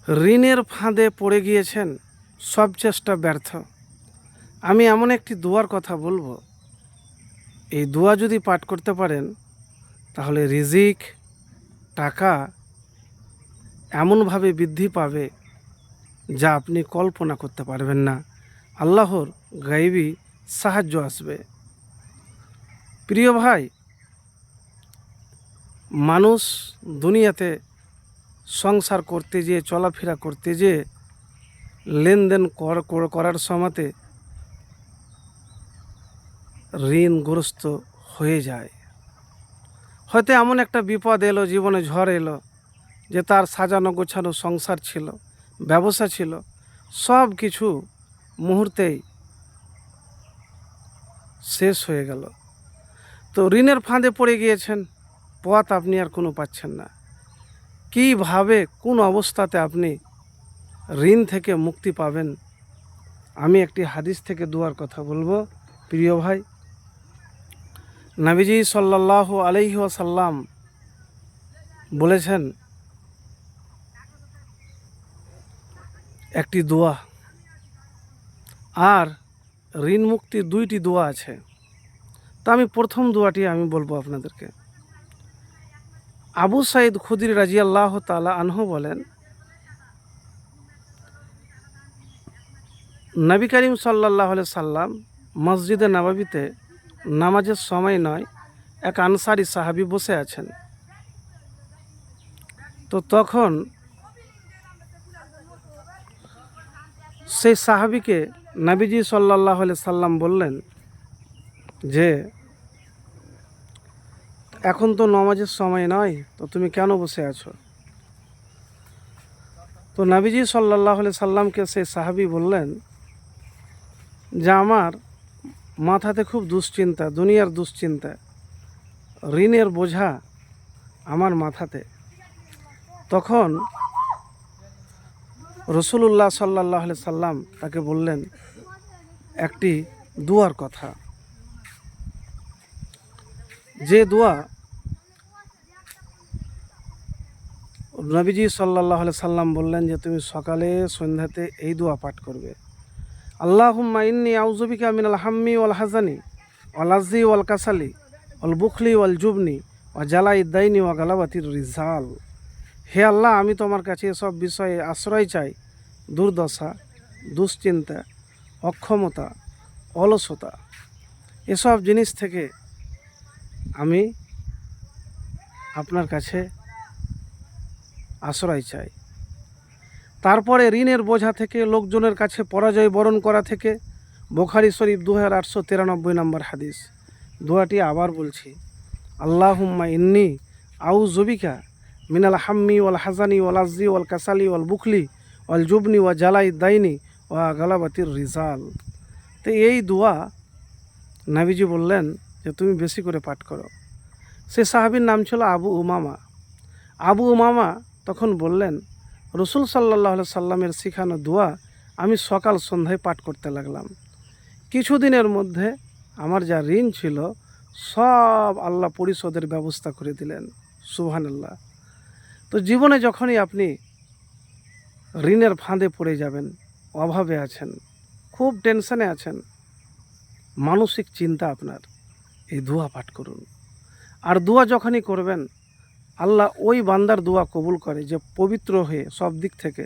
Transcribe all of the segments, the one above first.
ঋণের ফাঁদে পড়ে গিয়েছেন, সব চেষ্টা ব্যর্থ। আমি এমন একটি দোয়ার কথা বলবো, এই দোয়া যদি পাঠ করতে পারেন তাহলে রিজিক, টাকা এমনভাবে বৃদ্ধি পাবে যা আপনি কল্পনা করতে পারবেন না। আল্লাহর গায়েবী সাহায্য আসবে। প্রিয় ভাই, মানুষ দুনিয়াতে সংসার করতে যেয়ে, চলাফেরা করতে যেয়ে, লেনদেন করার সময়তে ঋণগ্রস্ত হয়ে যায়। হয়তো এমন একটা বিপদ এলো, জীবনে ঝড় এলো, যে তার সাজানো গোছানো সংসার ছিল, ব্যবসা ছিল, সব কিছু মুহূর্তেই শেষ হয়ে গেল। তো ঋণের ফাঁদে পড়ে গিয়েছেন, পথ আপনি আর কোনো পাচ্ছেন না। কীভাবে, কোন অবস্থাতে আপনি ঋণ থেকে মুক্তি পাবেন, আমি একটি হাদিস থেকে দোয়ার কথা বলবো। প্রিয় ভাই, নবীজি সাল্লাল্লাহু আলাইহি ওয়াসাল্লাম বলেছেন একটি দোয়া, আর ঋণ মুক্তির দুইটি দোয়া আছে। তা আমি প্রথম দোয়াটি আমি বলবো আপনাদেরকে। আবু সাঈদ খুদরি রাদিয়াল্লাহু তাআলা আনহু বলেন, নবী করিম সাল্লাল্লাহু আলাইহি সাল্লাম মসজিদে নববীতে নামাজের সময় নয়, এক আনসারী সাহাবী বসে আছেন। তো তখন সেই সাহাবীকে নবীজি সাল্লাল্লাহু আলাইহি সাল্লাম বললেন যে, এখন তো নামাজের সময় নয়, তো তুমি কেন বসে আছো? তো নবীজি সাল্লাল্লাহু আলাইহি সাল্লামকে সেই সাহাবী বললেন যে, আমার মাথাতে খুব দুশ্চিন্তা, দুনিয়ার দুশ্চিন্তা, ঋণের বোঝা আমার মাথাতে। তখন রাসূলুল্লাহ সাল্লাল্লাহু আলাইহি সাল্লাম তাকে বললেন একটি দোয়ার কথা, যে দোয়া নবীজি সাল্লাল্লাহু আলাইহি সাল্লাম বললেন যে তুমি সকালে সন্ধ্যাতে এই দোয়া পাঠ করবে। আল্লাহুম্মা ইন্নী আউযু বিকা মিনাল হাম্মি ওয়াল হাযানি ওয়াল আজজি ওয়াল কাসালি ওয়াল বুখলি ওয়াল জুবনি ওয়া জালাইদ দাইনি ওয়া গালাবাতির রিজাল। হে আল্লাহ, আমি তোমার কাছে এসব বিষয়ে আশ্রয় চাই, দুর্দশা, দুশ্চিন্তা, অক্ষমতা, অলসতা, এসব জিনিস থেকে আমি আপনার কাছে আশ্রয় চাই। তারপরে ঋণের বোঝা থেকে, লোকজনের কাছে পরাজয় বরণ করা থেকে। বুখারী শরীফ 2893 নম্বর হাদিস। দোয়াটি আবার বলছি, আল্লাহুম্মা ইন্নী আউযু বিকা মিনাল হাম্মি ওয়াল হাযানি ওয়াল আজজি ওয়াল কাসালি ওয়াল বুখলি ওয়াল জুবনি ওয়া জালাইদ দাইনি ওয়া গালাবাতির রিজাল। তো এই দোয়া নবীজি বললেন যে তুমি বেশি করে পাঠ করো। সে সাহাবীর নাম ছিল আবু উমামা। আবু উমামা তখন বললেন, রাসূল সাল্লাল্লাহু আলাইহি সাল্লামের শেখানো দোয়া আমি সকাল সন্ধ্যায় পাঠ করতে লাগলাম। কিছুদিনের মধ্যে আমার যা ঋণ ছিল সব আল্লাহ পরিশোধের ব্যবস্থা করে দিলেন। সুবহানাল্লাহ। তো জীবনে যখনই আপনি ঋণের ফাঁদে পড়ে যাবেন, অভাবে আছেন, খুব টেনশনে আছেন, মানসিক চিন্তা আপনার, এই দোয়া পাঠ করুন। আর দোয়া যখনই করবেন, আল্লাহ ওই বান্দার দোয়া কবুল করে যে পবিত্র হয়ে সব দিক থেকে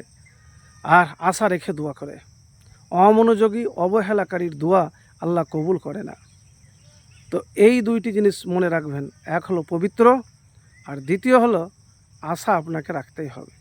আর আশা রেখে দোয়া করে। অমনোযোগী, অবহেলাকারীর দোয়া আল্লাহ কবুল করে না। তো এই দুইটি জিনিস মনে রাখবেন, এক হলো পবিত্র, আর দ্বিতীয় হলো আশা আপনাকে রাখতেই হবে।